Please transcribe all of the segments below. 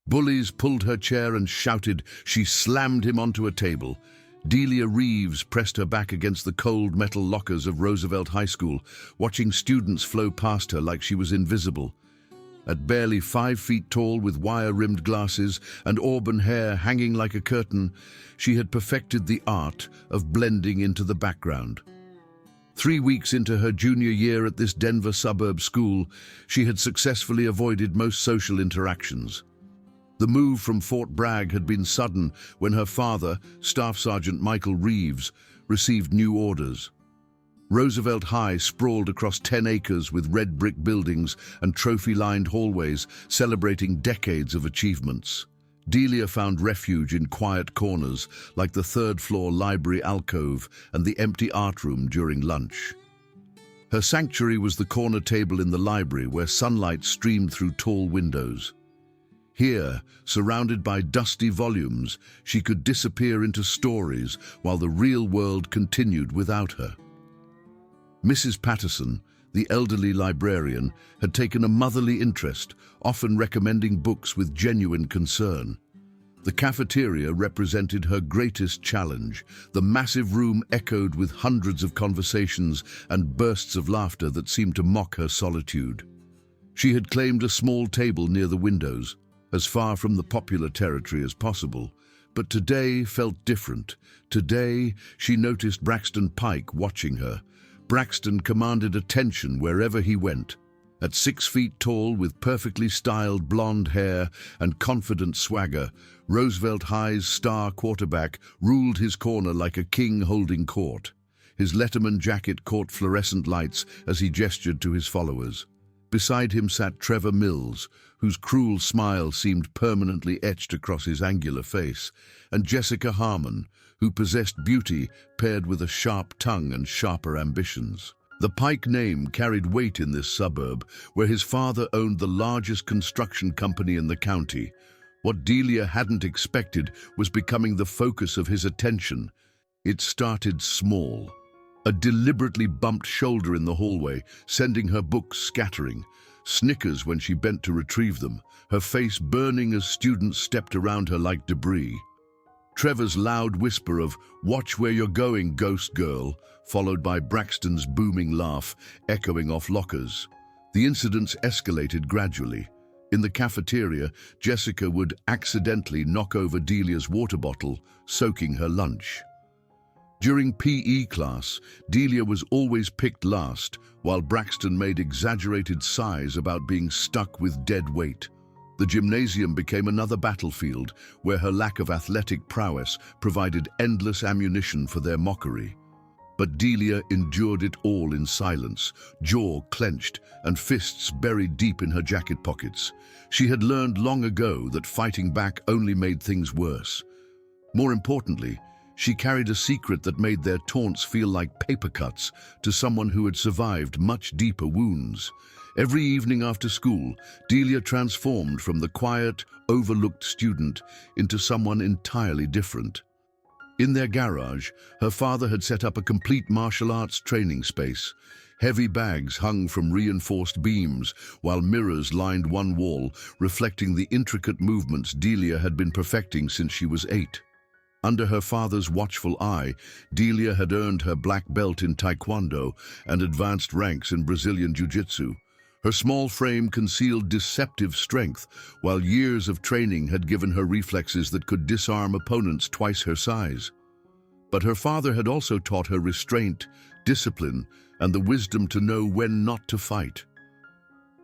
Bullies pulled her chair and shouted. She slammed him onto a table. Delia Reeves pressed her back against the cold metal lockers of Roosevelt High School, watching students flow past her like she was invisible. At barely 5 feet tall, with wire-rimmed glasses and auburn hair hanging like a curtain, she had perfected the art of blending into the background. 3 weeks into her junior year at this Denver suburb school, she had successfully avoided most social interactions. The move from Fort Bragg had been sudden when her father, Staff Sergeant Michael Reeves, received new orders. Roosevelt High sprawled across 10 acres with red brick buildings and trophy-lined hallways celebrating decades of achievements. Delia found refuge in quiet corners like the third-floor library alcove and the empty art room during lunch. Her sanctuary was the corner table in the library where sunlight streamed through tall windows. Here, surrounded by dusty volumes, she could disappear into stories while the real world continued without her. Mrs. Patterson, the elderly librarian, had taken a motherly interest, often recommending books with genuine concern. The cafeteria represented her greatest challenge. The massive room echoed with hundreds of conversations and bursts of laughter that seemed to mock her solitude. She had claimed a small table near the windows, as far from the popular territory as possible, but today felt different. Today, she noticed Braxton Pike watching her. Braxton commanded attention wherever he went. At 6 feet tall, with perfectly styled blonde hair and confident swagger, Roosevelt High's star quarterback ruled his corner like a king holding court. His Letterman jacket caught fluorescent lights as he gestured to his followers. Beside him sat Trevor Mills, whose cruel smile seemed permanently etched across his angular face, and Jessica Harmon, who possessed beauty paired with a sharp tongue and sharper ambitions. The Pike name carried weight in this suburb, where his father owned the largest construction company in the county. What Delia hadn't expected was becoming the focus of his attention. It started small. A deliberately bumped shoulder in the hallway, sending her books scattering. Snickers when she bent to retrieve them, her face burning as students stepped around her like debris. Trevor's loud whisper of, "Watch where you're going, ghost girl," followed by Braxton's booming laugh, echoing off lockers. The incidents escalated gradually. In the cafeteria, Jessica would accidentally knock over Delia's water bottle, soaking her lunch. During PE class, Delia was always picked last, while Braxton made exaggerated sighs about being stuck with dead weight. The gymnasium became another battlefield where her lack of athletic prowess provided endless ammunition for their mockery. But Delia endured it all in silence, jaw clenched and fists buried deep in her jacket pockets. She had learned long ago that fighting back only made things worse. More importantly, she carried a secret that made their taunts feel like paper cuts to someone who had survived much deeper wounds. Every evening after school, Delia transformed from the quiet, overlooked student into someone entirely different. In their garage, her father had set up a complete martial arts training space. Heavy bags hung from reinforced beams, while mirrors lined one wall, reflecting the intricate movements Delia had been perfecting since she was 8. Under her father's watchful eye, Delia had earned her black belt in Taekwondo and advanced ranks in Brazilian Jiu-Jitsu. Her small frame concealed deceptive strength, while years of training had given her reflexes that could disarm opponents twice her size. But her father had also taught her restraint, discipline, and the wisdom to know when not to fight.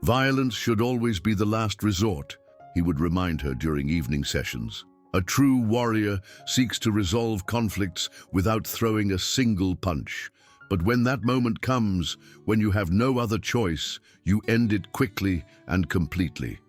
"Violence should always be the last resort," he would remind her during evening sessions. "A true warrior seeks to resolve conflicts without throwing a single punch. But when that moment comes, when you have no other choice, you end it quickly and completely."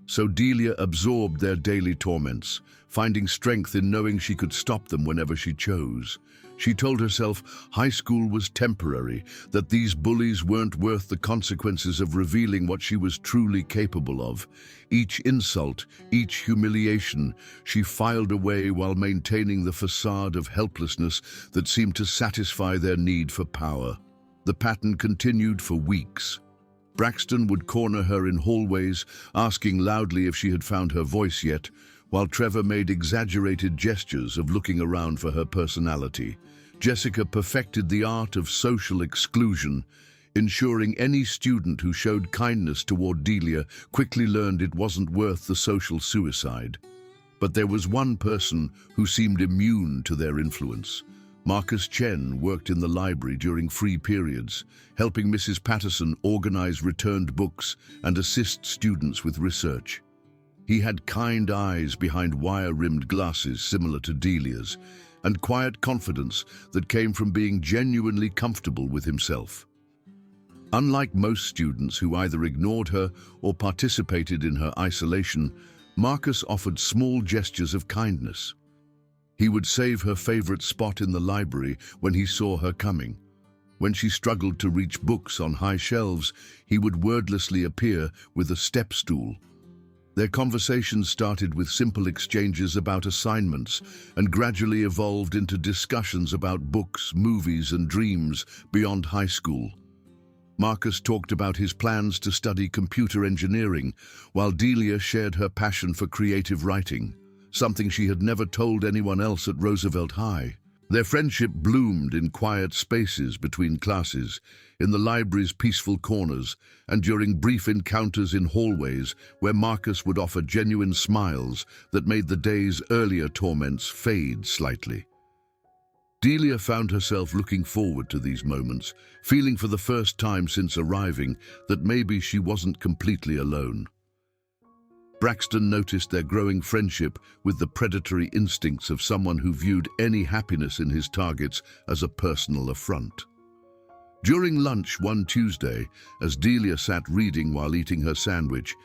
So Delia absorbed their daily torments, finding strength in knowing she could stop them whenever she chose. She told herself high school was temporary, that these bullies weren't worth the consequences of revealing what she was truly capable of. Each insult, each humiliation, she filed away while maintaining the facade of helplessness that seemed to satisfy their need for power. The pattern continued for weeks. Braxton would corner her in hallways, asking loudly if she had found her voice yet, while Trevor made exaggerated gestures of looking around for her personality. Jessica perfected the art of social exclusion, ensuring any student who showed kindness toward Delia quickly learned it wasn't worth the social suicide. But there was one person who seemed immune to their influence. Marcus Chen worked in the library during free periods, helping Mrs. Patterson organize returned books and assist students with research. He had kind eyes behind wire-rimmed glasses similar to Delia's, and quiet confidence that came from being genuinely comfortable with himself. Unlike most students who either ignored her or participated in her isolation, Marcus offered small gestures of kindness. He would save her favorite spot in the library when he saw her coming. When she struggled to reach books on high shelves, he would wordlessly appear with a step stool. Their conversations started with simple exchanges about assignments and gradually evolved into discussions about books, movies, and dreams beyond high school. Marcus talked about his plans to study computer engineering, while Delia shared her passion for creative writing, something she had never told anyone else at Roosevelt High. Their friendship bloomed in quiet spaces between classes, in the library's peaceful corners, and during brief encounters in hallways where Marcus would offer genuine smiles that made the day's earlier torments fade slightly. Delia found herself looking forward to these moments, feeling for the first time since arriving that maybe she wasn't completely alone. Braxton noticed their growing friendship with the predatory instincts of someone who viewed any happiness in his targets as a personal affront. During lunch one Tuesday, as Delia sat reading while eating her sandwich,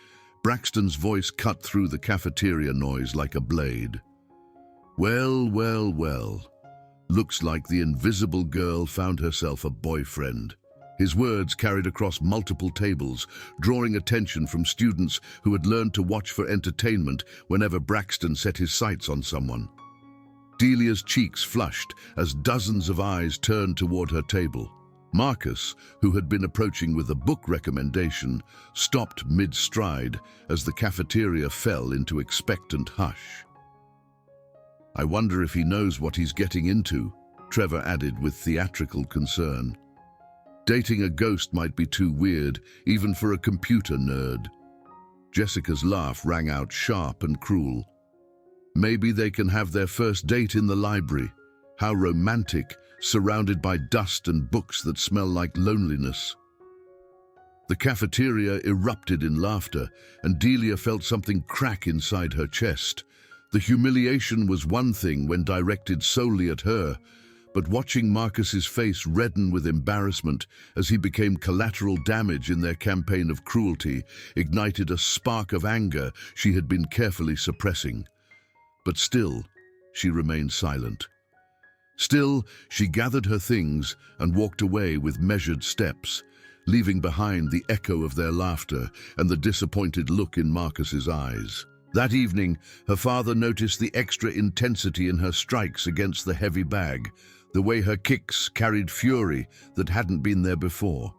Braxton's voice cut through the cafeteria noise like a blade. "Well, well, well. Looks like the invisible girl found herself a boyfriend." His words carried across multiple tables, drawing attention from students who had learned to watch for entertainment whenever Braxton set his sights on someone. Delia's cheeks flushed as dozens of eyes turned toward her table. Marcus, who had been approaching with a book recommendation, stopped mid-stride as the cafeteria fell into expectant hush. "I wonder if he knows what he's getting into," Trevor added with theatrical concern. "Dating a ghost might be too weird, even for a computer nerd." Jessica's laugh rang out sharp and cruel. "Maybe they can have their first date in the library. How romantic, surrounded by dust and books that smell like loneliness." The cafeteria erupted in laughter, and Delia felt something crack inside her chest. The humiliation was one thing when directed solely at her, but watching Marcus's face redden with embarrassment as he became collateral damage in their campaign of cruelty ignited a spark of anger she had been carefully suppressing. But still, she remained silent. Still, she gathered her things and walked away with measured steps, leaving behind the echo of their laughter and the disappointed look in Marcus's eyes. That evening, her father noticed the extra intensity in her strikes against the heavy bag, the way her kicks carried fury that hadn't been there before.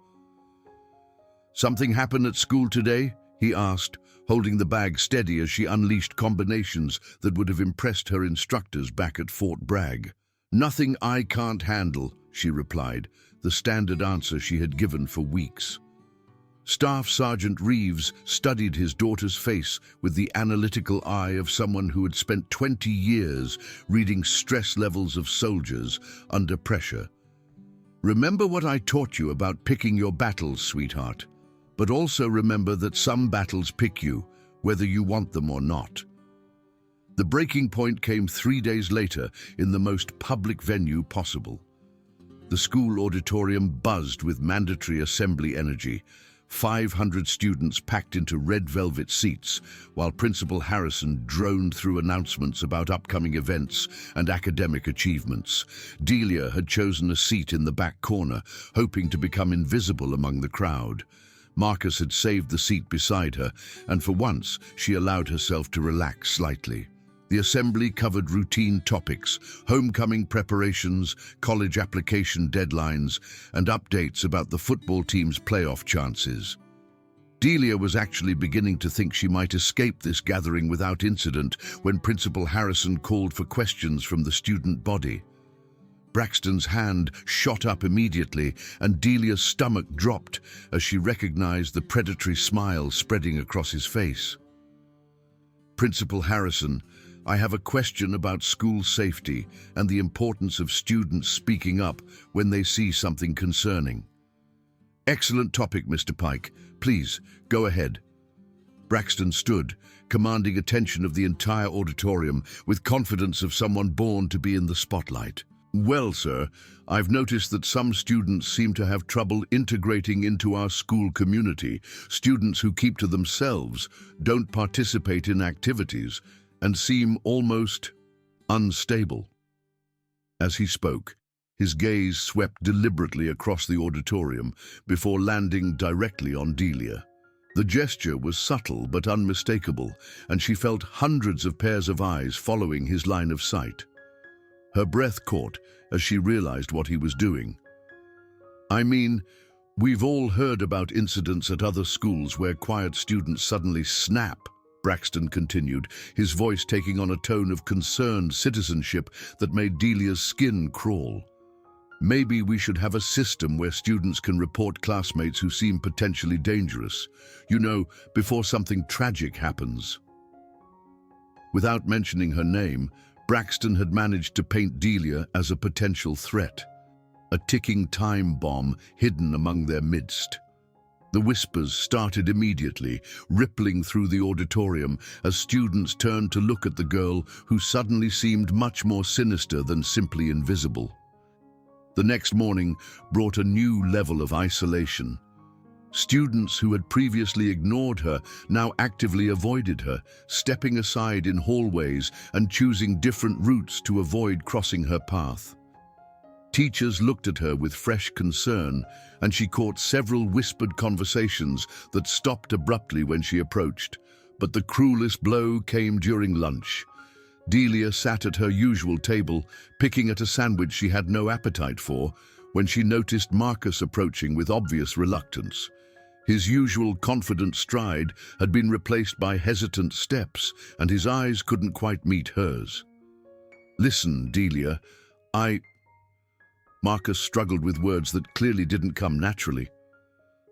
"Something happened at school today?" he asked, holding the bag steady as she unleashed combinations that would have impressed her instructors back at Fort Bragg. "Nothing I can't handle," she replied, the standard answer she had given for weeks. Staff Sergeant Reeves studied his daughter's face with the analytical eye of someone who had spent 20 years reading stress levels of soldiers under pressure. "Remember what I taught you about picking your battles, sweetheart. But also remember that some battles pick you, whether you want them or not." The breaking point came 3 days later in the most public venue possible. The school auditorium buzzed with mandatory assembly energy, 500 students packed into red velvet seats, while Principal Harrison droned through announcements about upcoming events and academic achievements. Delia had chosen a seat in the back corner, hoping to become invisible among the crowd. Marcus had saved the seat beside her, and for once she allowed herself to relax slightly. The assembly covered routine topics, homecoming preparations, college application deadlines, and updates about the football team's playoff chances. Delia was actually beginning to think she might escape this gathering without incident when Principal Harrison called for questions from the student body. Braxton's hand shot up immediately, and Delia's stomach dropped as she recognized the predatory smile spreading across his face. "Principal Harrison, I have a question about school safety and the importance of students speaking up when they see something concerning." "Excellent topic, Mr. Pike. Please, go ahead." Braxton stood, commanding attention of the entire auditorium with confidence of someone born to be in the spotlight. "Well, sir, I've noticed that some students seem to have trouble integrating into our school community. Students who keep to themselves, don't participate in activities, and seem almost unstable." As he spoke, his gaze swept deliberately across the auditorium before landing directly on Delia. The gesture was subtle but unmistakable, and she felt hundreds of pairs of eyes following his line of sight. Her breath caught as she realized what he was doing. "I mean, we've all heard about incidents at other schools where quiet students suddenly snap," Braxton continued, his voice taking on a tone of concerned citizenship that made Delia's skin crawl. "Maybe we should have a system where students can report classmates who seem potentially dangerous, before something tragic happens." Without mentioning her name, Braxton had managed to paint Delia as a potential threat, a ticking time bomb hidden among their midst. The whispers started immediately, rippling through the auditorium as students turned to look at the girl who suddenly seemed much more sinister than simply invisible. The next morning brought a new level of isolation. Students who had previously ignored her now actively avoided her, stepping aside in hallways and choosing different routes to avoid crossing her path. Teachers looked at her with fresh concern, and she caught several whispered conversations that stopped abruptly when she approached. But the cruelest blow came during lunch. Delia sat at her usual table, picking at a sandwich she had no appetite for, when she noticed Marcus approaching with obvious reluctance. His usual confident stride had been replaced by hesitant steps, and his eyes couldn't quite meet hers. "Listen, Delia, Marcus struggled with words that clearly didn't come naturally.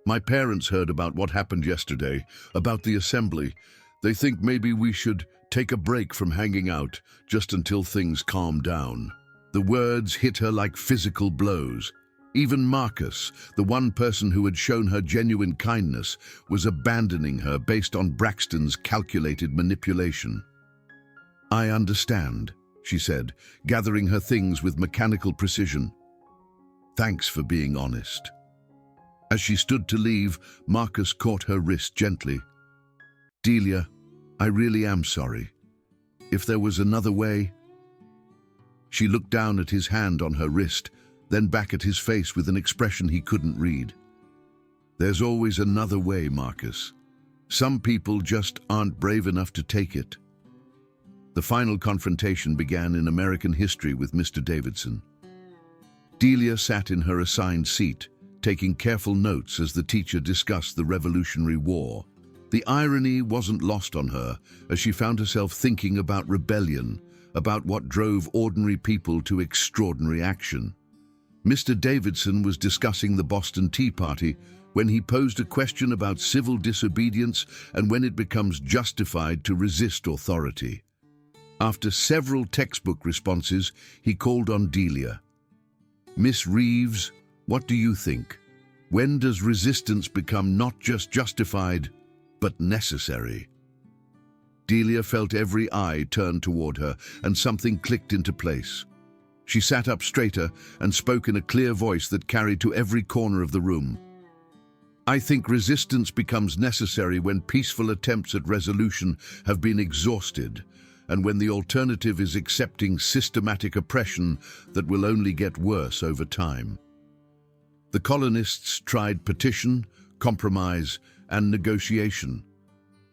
"My parents heard about what happened yesterday, about the assembly. They think maybe we should take a break from hanging out, just until things calm down." The words hit her like physical blows. Even Marcus, the one person who had shown her genuine kindness, was abandoning her based on Braxton's calculated manipulation. "I understand," she said, gathering her things with mechanical precision. "Thanks for being honest." As she stood to leave, Marcus caught her wrist gently. "Delia, I really am sorry. If there was another way..." She looked down at his hand on her wrist, then back at his face with an expression he couldn't read. "There's always another way, Marcus. Some people just aren't brave enough to take it." The final confrontation began in American history with Mr. Davidson. Delia sat in her assigned seat, taking careful notes as the teacher discussed the Revolutionary War. The irony wasn't lost on her as she found herself thinking about rebellion, about what drove ordinary people to extraordinary action. Mr. Davidson was discussing the Boston Tea Party when he posed a question about civil disobedience and when it becomes justified to resist authority. After several textbook responses, he called on Delia. "Miss Reeves, what do you think? When does resistance become not just justified, but necessary?" Delia felt every eye turn toward her, and something clicked into place. She sat up straighter and spoke in a clear voice that carried to every corner of the room. "I think resistance becomes necessary when peaceful attempts at resolution have been exhausted, and when the alternative is accepting systematic oppression that will only get worse over time." The colonists tried petition, compromise, and negotiation.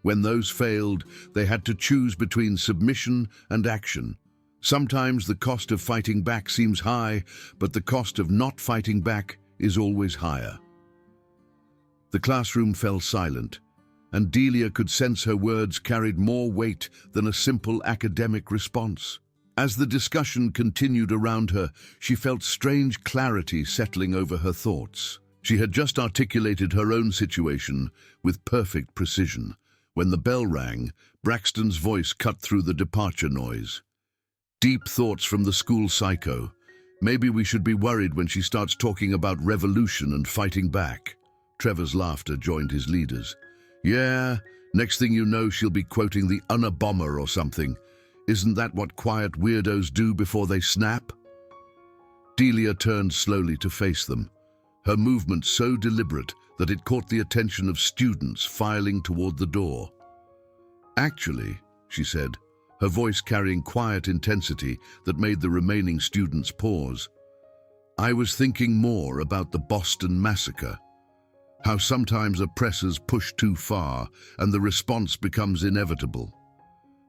When those failed, they had to choose between submission and action. Sometimes the cost of fighting back seems high, but the cost of not fighting back is always higher. The classroom fell silent, and Delia could sense her words carried more weight than a simple academic response. As the discussion continued around her, she felt strange clarity settling over her thoughts. She had just articulated her own situation with perfect precision. When the bell rang, Braxton's voice cut through the departure noise. Deep thoughts from the school psycho. Maybe we should be worried when she starts talking about revolution and fighting back. Trevor's laughter joined his leaders. Yeah, next thing you know she'll be quoting the Unabomber or something. Isn't that what quiet weirdos do before they snap? Delia turned slowly to face them, her movement so deliberate that it caught the attention of students filing toward the door. Actually, she said, her voice carrying quiet intensity that made the remaining students pause, I was thinking more about the Boston Massacre. How sometimes oppressors push too far and the response becomes inevitable.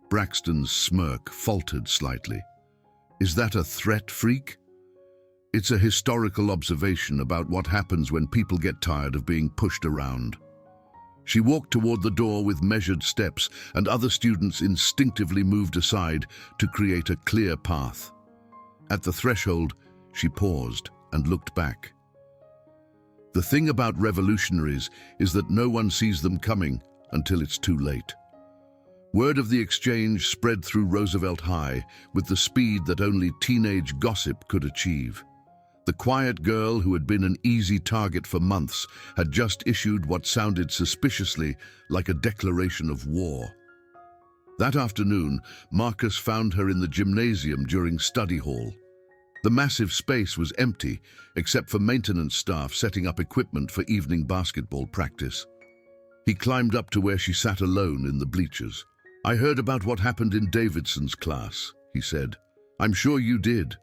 Braxton's smirk faltered slightly. Is that a threat, freak? It's a historical observation about what happens when people get tired of being pushed around. She walked toward the door with measured steps, and other students instinctively moved aside to create a clear path. At the threshold, she paused and looked back. The thing about revolutionaries is that no one sees them coming until it's too late. Word of the exchange spread through Roosevelt High with the speed that only teenage gossip could achieve. The quiet girl who had been an easy target for months had just issued what sounded suspiciously like a declaration of war. That afternoon, Marcus found her in the gymnasium during study hall. The massive space was empty, except for maintenance staff setting up equipment for evening basketball practice. He climbed up to where she sat alone in the bleachers. I heard about what happened in Davidson's class, he said. I'm sure you did.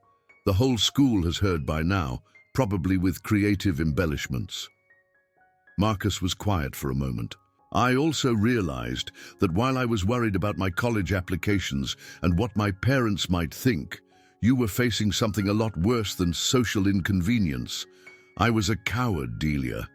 The whole school has heard by now, probably with creative embellishments. Marcus was quiet for a moment. I also realized that while I was worried about my college applications and what my parents might think, you were facing something a lot worse than social inconvenience. I was a coward, Delia.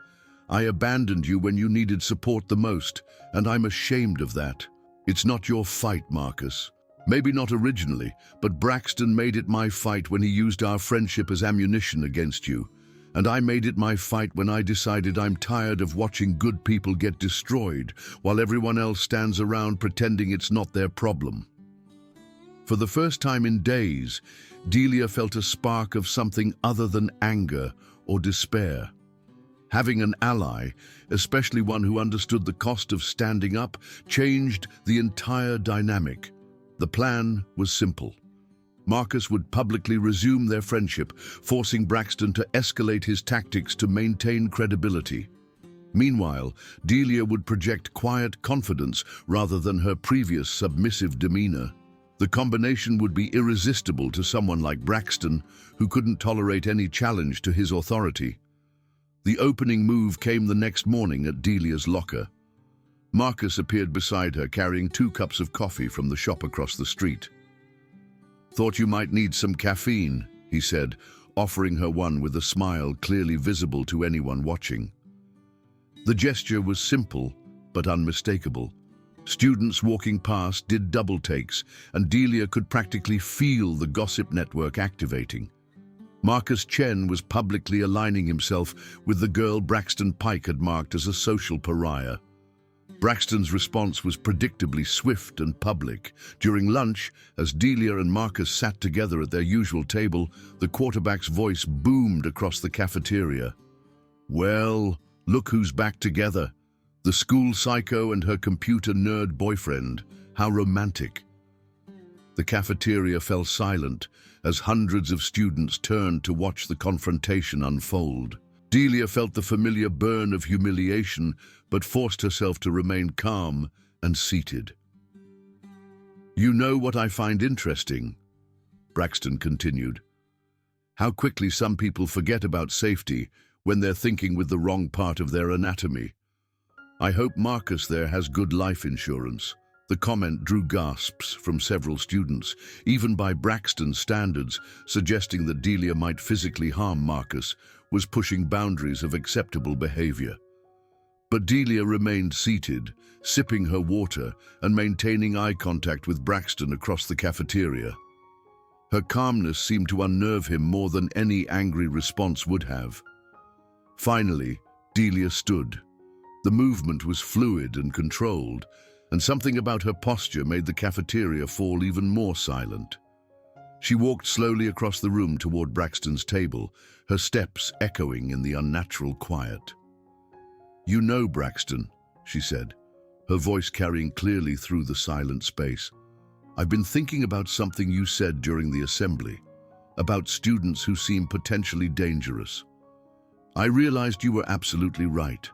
I abandoned you when you needed support the most, and I'm ashamed of that. It's not your fight, Marcus. Maybe not originally, but Braxton made it my fight when he used our friendship as ammunition against you. And I made it my fight when I decided I'm tired of watching good people get destroyed while everyone else stands around pretending it's not their problem. For the first time in days, Delia felt a spark of something other than anger or despair. Having an ally, especially one who understood the cost of standing up, changed the entire dynamic. The plan was simple. Marcus would publicly resume their friendship, forcing Braxton to escalate his tactics to maintain credibility. Meanwhile, Delia would project quiet confidence rather than her previous submissive demeanor. The combination would be irresistible to someone like Braxton, who couldn't tolerate any challenge to his authority. The opening move came the next morning at Delia's locker. Marcus appeared beside her carrying 2 cups of coffee from the shop across the street. Thought you might need some caffeine, he said, offering her one with a smile clearly visible to anyone watching. The gesture was simple, but unmistakable. Students walking past did double takes, and Delia could practically feel the gossip network activating. Marcus Chen was publicly aligning himself with the girl Braxton Pike had marked as a social pariah. Braxton's response was predictably swift and public. During lunch, as Delia and Marcus sat together at their usual table, the quarterback's voice boomed across the cafeteria. Well, look who's back together. The school psycho and her computer nerd boyfriend. How romantic. The cafeteria fell silent as hundreds of students turned to watch the confrontation unfold. Delia felt the familiar burn of humiliation, but forced herself to remain calm and seated. You know what I find interesting, Braxton continued. How quickly some people forget about safety when they're thinking with the wrong part of their anatomy. I hope Marcus there has good life insurance. The comment drew gasps from several students, even by Braxton's standards, suggesting that Delia might physically harm Marcus was pushing boundaries of acceptable behavior. But Delia remained seated, sipping her water and maintaining eye contact with Braxton across the cafeteria. Her calmness seemed to unnerve him more than any angry response would have. Finally, Delia stood. The movement was fluid and controlled, and something about her posture made the cafeteria fall even more silent. She walked slowly across the room toward Braxton's table, her steps echoing in the unnatural quiet. "You know, Braxton," she said, her voice carrying clearly through the silent space, "I've been thinking about something you said during the assembly, about students who seem potentially dangerous. I realized you were absolutely right.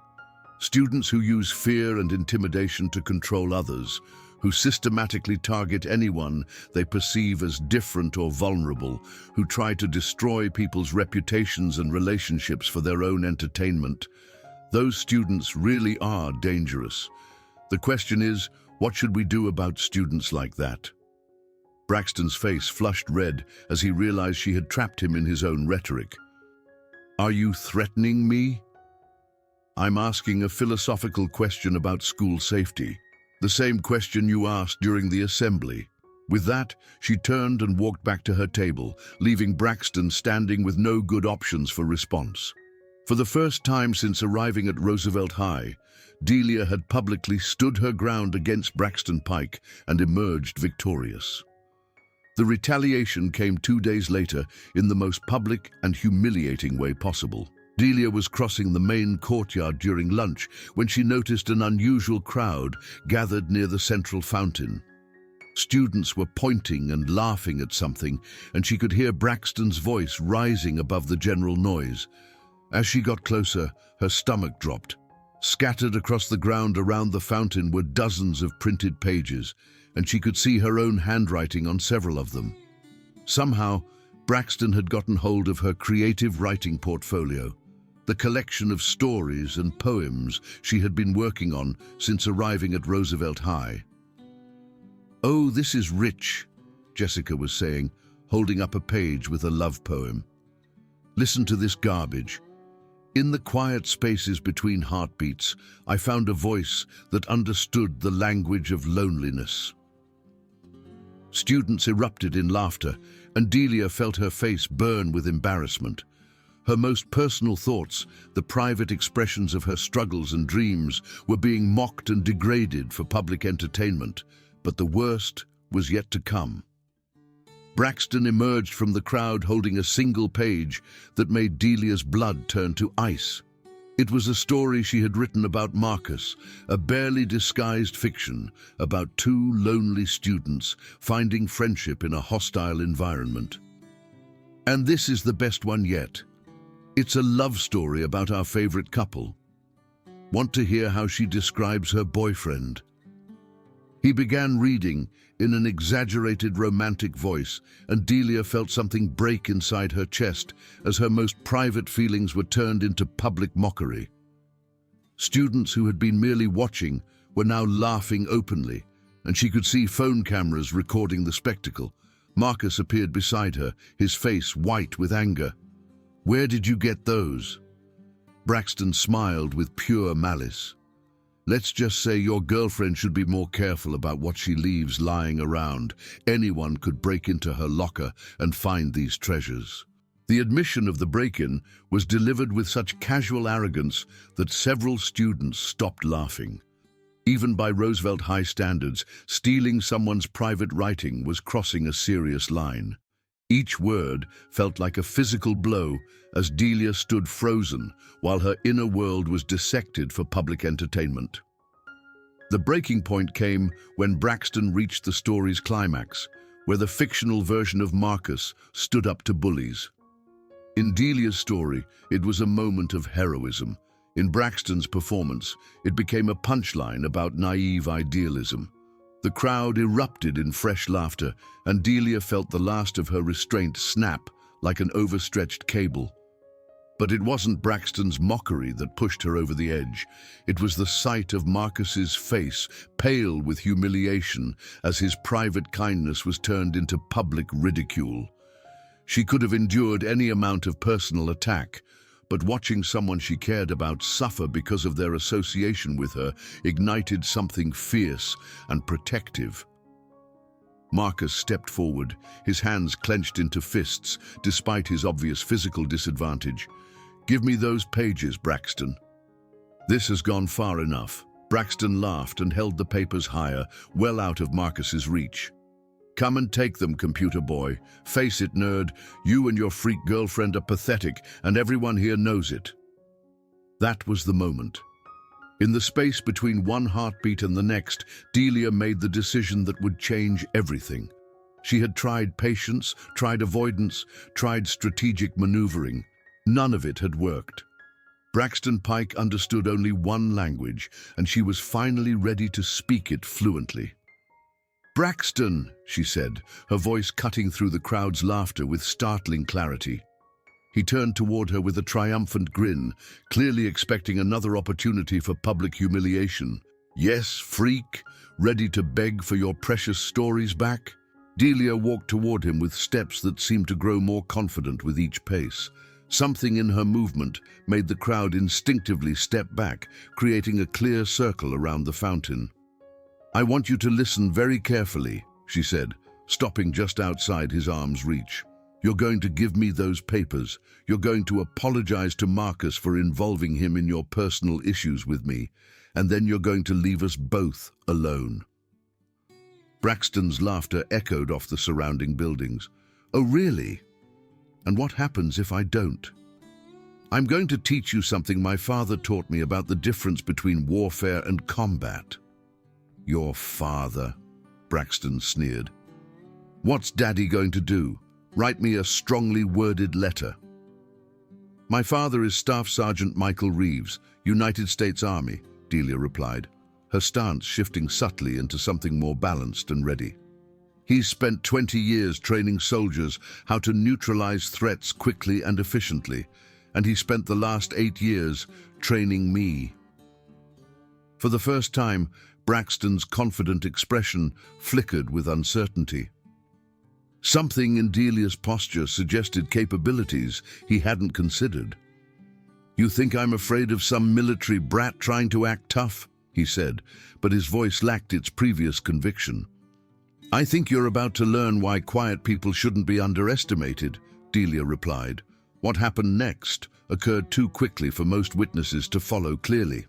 Students who use fear and intimidation to control others, who systematically target anyone they perceive as different or vulnerable, who try to destroy people's reputations and relationships for their own entertainment. Those students really are dangerous. The question is, what should we do about students like that?" Braxton's face flushed red as he realized she had trapped him in his own rhetoric. "Are you threatening me?" "I'm asking a philosophical question about school safety. The same question you asked during the assembly." With that, she turned and walked back to her table, leaving Braxton standing with no good options for response. For the first time since arriving at Roosevelt High, Delia had publicly stood her ground against Braxton Pike and emerged victorious. The retaliation came 2 days later in the most public and humiliating way possible. Delia was crossing the main courtyard during lunch when she noticed an unusual crowd gathered near the central fountain. Students were pointing and laughing at something, and she could hear Braxton's voice rising above the general noise. As she got closer, her stomach dropped. Scattered across the ground around the fountain were dozens of printed pages, and she could see her own handwriting on several of them. Somehow, Braxton had gotten hold of her creative writing portfolio, the collection of stories and poems she had been working on since arriving at Roosevelt High. "Oh, this is rich," Jessica was saying, holding up a page with a love poem. "Listen to this garbage. In the quiet spaces between heartbeats, I found a voice that understood the language of loneliness." Students erupted in laughter, and Delia felt her face burn with embarrassment. Her most personal thoughts, the private expressions of her struggles and dreams, were being mocked and degraded for public entertainment, but the worst was yet to come. Braxton emerged from the crowd holding a single page that made Delia's blood turn to ice. It was a story she had written about Marcus, a barely disguised fiction about two lonely students finding friendship in a hostile environment. And this is the best one yet. It's a love story about our favorite couple. Want to hear how she describes her boyfriend? He began reading in an exaggerated romantic voice, and Delia felt something break inside her chest as her most private feelings were turned into public mockery. Students who had been merely watching were now laughing openly, and she could see phone cameras recording the spectacle. Marcus appeared beside her, his face white with anger. "Where did you get those?" Braxton smiled with pure malice. "Let's just say your girlfriend should be more careful about what she leaves lying around. Anyone could break into her locker and find these treasures." The admission of the break-in was delivered with such casual arrogance that several students stopped laughing. Even by Roosevelt High standards, stealing someone's private writing was crossing a serious line. Each word felt like a physical blow as Delia stood frozen while her inner world was dissected for public entertainment. The breaking point came when Braxton reached the story's climax, where the fictional version of Marcus stood up to bullies. In Delia's story, it was a moment of heroism. In Braxton's performance, it became a punchline about naive idealism. The crowd erupted in fresh laughter, and Delia felt the last of her restraint snap like an overstretched cable. But it wasn't Braxton's mockery that pushed her over the edge. It was the sight of Marcus's face, pale with humiliation, as his private kindness was turned into public ridicule. She could have endured any amount of personal attack, but watching someone she cared about suffer because of their association with her ignited something fierce and protective. Marcus stepped forward, his hands clenched into fists, despite his obvious physical disadvantage. "Give me those pages, Braxton." "This has gone far enough." Braxton laughed and held the papers higher, well out of Marcus's reach. "Come and take them, computer boy. Face it, nerd, you and your freak girlfriend are pathetic, and everyone here knows it." That was the moment. In the space between one heartbeat and the next, Delia made the decision that would change everything. She had tried patience, tried avoidance, tried strategic maneuvering. None of it had worked. Braxton Pike understood only one language, and she was finally ready to speak it fluently. "Braxton," she said, her voice cutting through the crowd's laughter with startling clarity. He turned toward her with a triumphant grin, clearly expecting another opportunity for public humiliation. "Yes, freak, ready to beg for your precious stories back?" Delia walked toward him with steps that seemed to grow more confident with each pace. Something in her movement made the crowd instinctively step back, creating a clear circle around the fountain. "I want you to listen very carefully," she said, stopping just outside his arm's reach. "You're going to give me those papers. You're going to apologize to Marcus for involving him in your personal issues with me, and then you're going to leave us both alone." Braxton's laughter echoed off the surrounding buildings. "Oh, really? And what happens if I don't?" "I'm going to teach you something my father taught me about the difference between warfare and combat." "Your father?" Braxton sneered. "What's Daddy going to do? Write me a strongly worded letter?" "My father is Staff Sergeant Michael Reeves, United States Army," Delia replied, her stance shifting subtly into something more balanced and ready. "He's spent 20 years training soldiers how to neutralize threats quickly and efficiently, and he spent the last 8 years training me." For the first time, Braxton's confident expression flickered with uncertainty. Something in Delia's posture suggested capabilities he hadn't considered. "You think I'm afraid of some military brat trying to act tough?" he said, but his voice lacked its previous conviction. "I think you're about to learn why quiet people shouldn't be underestimated," Delia replied. What happened next occurred too quickly for most witnesses to follow clearly.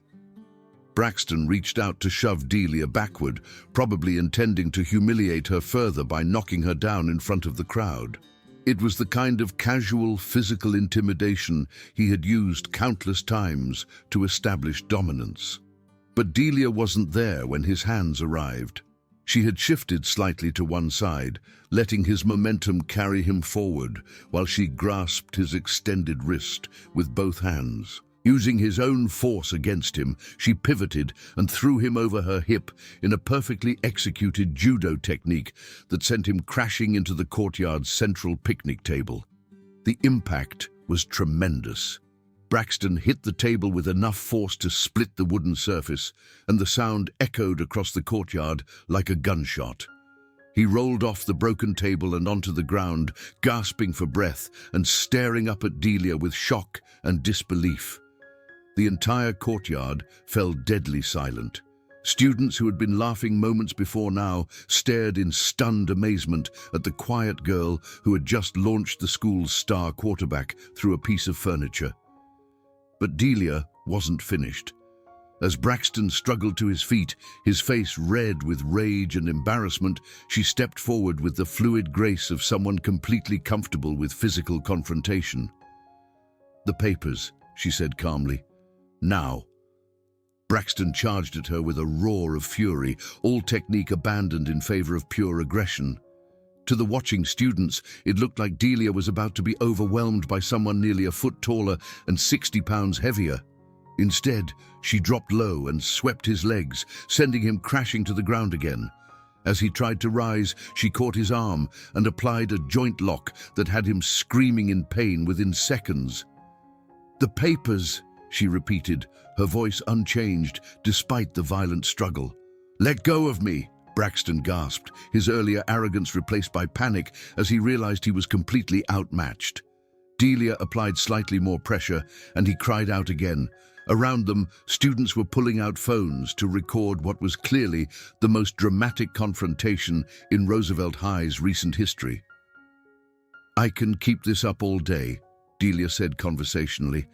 Braxton reached out to shove Delia backward, probably intending to humiliate her further by knocking her down in front of the crowd. It was the kind of casual physical intimidation he had used countless times to establish dominance. But Delia wasn't there when his hands arrived. She had shifted slightly to one side, letting his momentum carry him forward, while she grasped his extended wrist with both hands. Using his own force against him, she pivoted and threw him over her hip in a perfectly executed judo technique that sent him crashing into the courtyard's central picnic table. The impact was tremendous. Braxton hit the table with enough force to split the wooden surface, and the sound echoed across the courtyard like a gunshot. He rolled off the broken table and onto the ground, gasping for breath and staring up at Delia with shock and disbelief. The entire courtyard fell deadly silent. Students who had been laughing moments before now stared in stunned amazement at the quiet girl who had just launched the school's star quarterback through a piece of furniture. But Delia wasn't finished. As Braxton struggled to his feet, his face red with rage and embarrassment, she stepped forward with the fluid grace of someone completely comfortable with physical confrontation. "The papers," she said calmly. "Now." Braxton charged at her with a roar of fury, all technique abandoned in favor of pure aggression. To the watching students, it looked like Delia was about to be overwhelmed by someone nearly a foot taller and 60 pounds heavier. Instead, she dropped low and swept his legs, sending him crashing to the ground again. As he tried to rise, she caught his arm and applied a joint lock that had him screaming in pain within seconds. "The papers," she repeated, her voice unchanged despite the violent struggle. "Let go of me," Braxton gasped, his earlier arrogance replaced by panic as he realized he was completely outmatched. Delia applied slightly more pressure, and he cried out again. Around them, students were pulling out phones to record what was clearly the most dramatic confrontation in Roosevelt High's recent history. "I can keep this up all day," Delia said conversationally.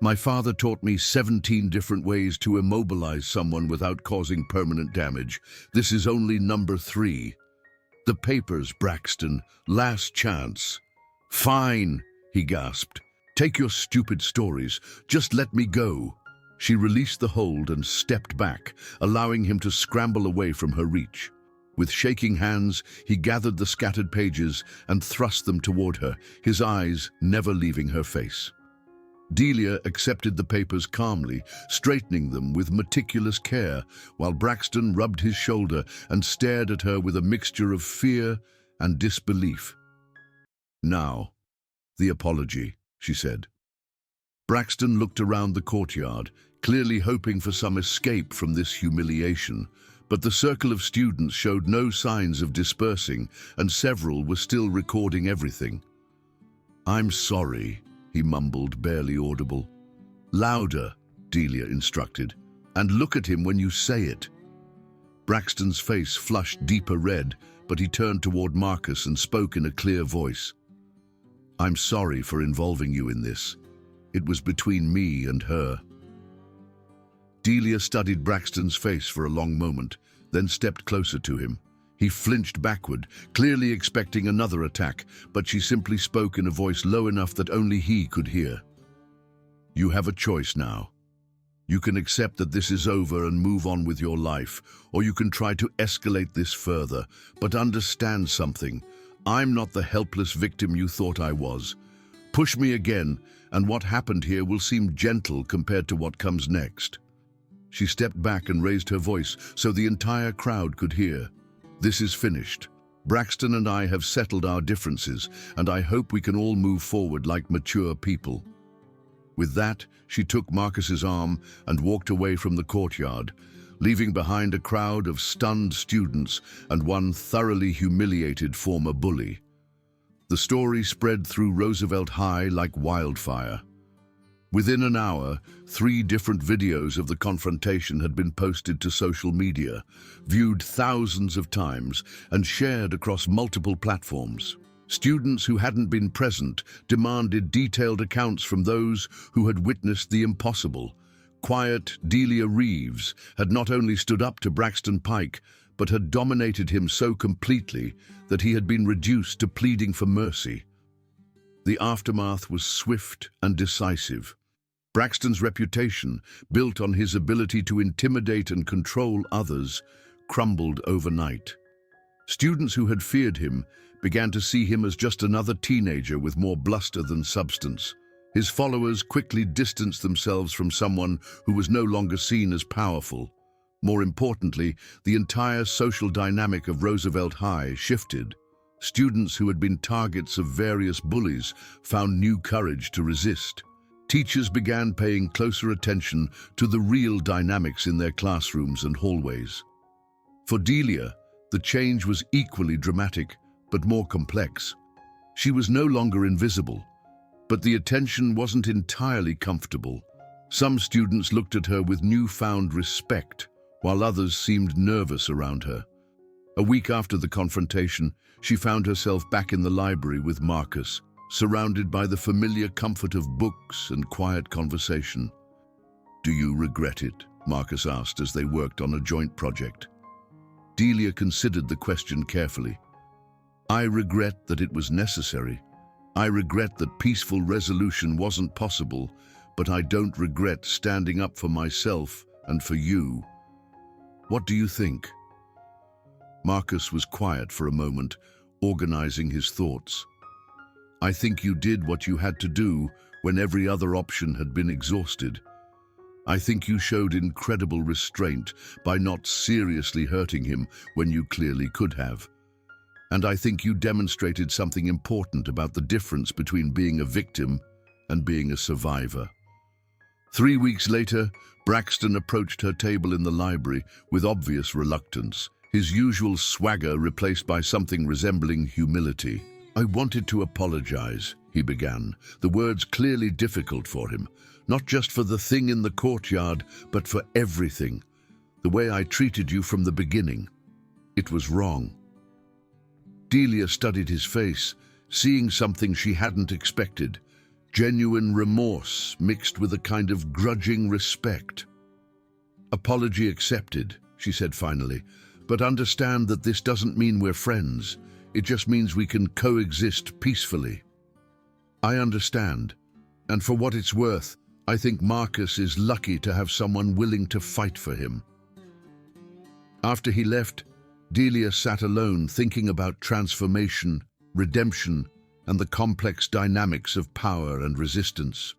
"My father taught me 17 different ways to immobilize someone without causing permanent damage. This is only number 3. The papers, Braxton. Last chance." "Fine," he gasped. "Take your stupid stories. Just let me go." She released the hold and stepped back, allowing him to scramble away from her reach. With shaking hands, he gathered the scattered pages and thrust them toward her, his eyes never leaving her face. Delia accepted the papers calmly, straightening them with meticulous care, while Braxton rubbed his shoulder and stared at her with a mixture of fear and disbelief. "Now, the apology," she said. Braxton looked around the courtyard, clearly hoping for some escape from this humiliation, but the circle of students showed no signs of dispersing, and several were still recording everything. "I'm sorry," he mumbled, barely audible. "Louder," Delia instructed, "and look at him when you say it." Braxton's face flushed deeper red, but he turned toward Marcus and spoke in a clear voice. "I'm sorry for involving you in this. It was between me and her." Delia studied Braxton's face for a long moment, then stepped closer to him. He flinched backward, clearly expecting another attack, but she simply spoke in a voice low enough that only he could hear. "You have a choice now. You can accept that this is over and move on with your life, or you can try to escalate this further, but understand something. I'm not the helpless victim you thought I was. Push me again, and what happened here will seem gentle compared to what comes next." She stepped back and raised her voice so the entire crowd could hear. "This is finished. Braxton and I have settled our differences, and I hope we can all move forward like mature people." With that, she took Marcus's arm and walked away from the courtyard, leaving behind a crowd of stunned students and one thoroughly humiliated former bully. The story spread through Roosevelt High like wildfire. Within an hour, 3 different videos of the confrontation had been posted to social media, viewed thousands of times, and shared across multiple platforms. Students who hadn't been present demanded detailed accounts from those who had witnessed the impossible. Quiet Delia Reeves had not only stood up to Braxton Pike, but had dominated him so completely that he had been reduced to pleading for mercy. The aftermath was swift and decisive. Braxton's reputation, built on his ability to intimidate and control others, crumbled overnight. Students who had feared him began to see him as just another teenager with more bluster than substance. His followers quickly distanced themselves from someone who was no longer seen as powerful. More importantly, the entire social dynamic of Roosevelt High shifted. Students who had been targets of various bullies found new courage to resist. Teachers began paying closer attention to the real dynamics in their classrooms and hallways. For Delia, the change was equally dramatic, but more complex. She was no longer invisible, but the attention wasn't entirely comfortable. Some students looked at her with newfound respect, while others seemed nervous around her. A week after the confrontation, she found herself back in the library with Marcus, surrounded by the familiar comfort of books and quiet conversation. "Do you regret it?" Marcus asked as they worked on a joint project. Delia considered the question carefully. "I regret that it was necessary. I regret that peaceful resolution wasn't possible, but I don't regret standing up for myself and for you. What do you think?" Marcus was quiet for a moment, organizing his thoughts. "I think you did what you had to do when every other option had been exhausted. I think you showed incredible restraint by not seriously hurting him when you clearly could have. And I think you demonstrated something important about the difference between being a victim and being a survivor." 3 weeks later, Braxton approached her table in the library with obvious reluctance, his usual swagger replaced by something resembling humility. "I wanted to apologize," he began, the words clearly difficult for him, "not just for the thing in the courtyard, but for everything. The way I treated you from the beginning. It was wrong." Delia studied his face, seeing something she hadn't expected. Genuine remorse mixed with a kind of grudging respect. "Apology accepted," she said finally, "but understand that this doesn't mean we're friends. It just means we can coexist peacefully." "I understand. And for what it's worth, I think Marcus is lucky to have someone willing to fight for him." After he left, Delia sat alone thinking about transformation, redemption, and the complex dynamics of power and resistance.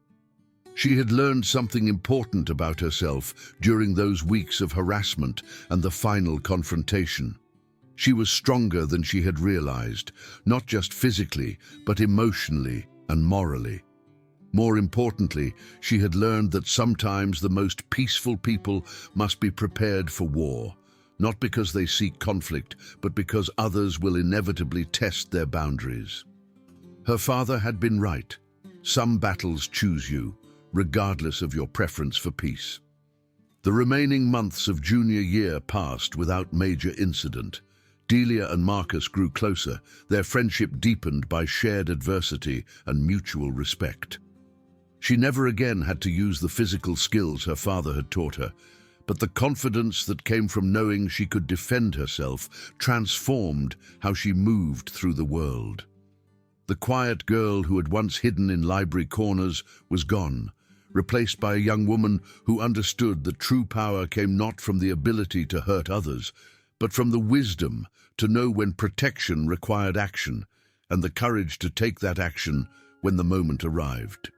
She had learned something important about herself during those weeks of harassment and the final confrontation. She was stronger than she had realized, not just physically, but emotionally and morally. More importantly, she had learned that sometimes the most peaceful people must be prepared for war, not because they seek conflict, but because others will inevitably test their boundaries. Her father had been right. Some battles choose you, regardless of your preference for peace. The remaining months of junior year passed without major incident. Delia and Marcus grew closer, their friendship deepened by shared adversity and mutual respect. She never again had to use the physical skills her father had taught her, but the confidence that came from knowing she could defend herself transformed how she moved through the world. The quiet girl who had once hidden in library corners was gone, replaced by a young woman who understood that true power came not from the ability to hurt others, but from the wisdom to know when protection required action, and the courage to take that action when the moment arrived.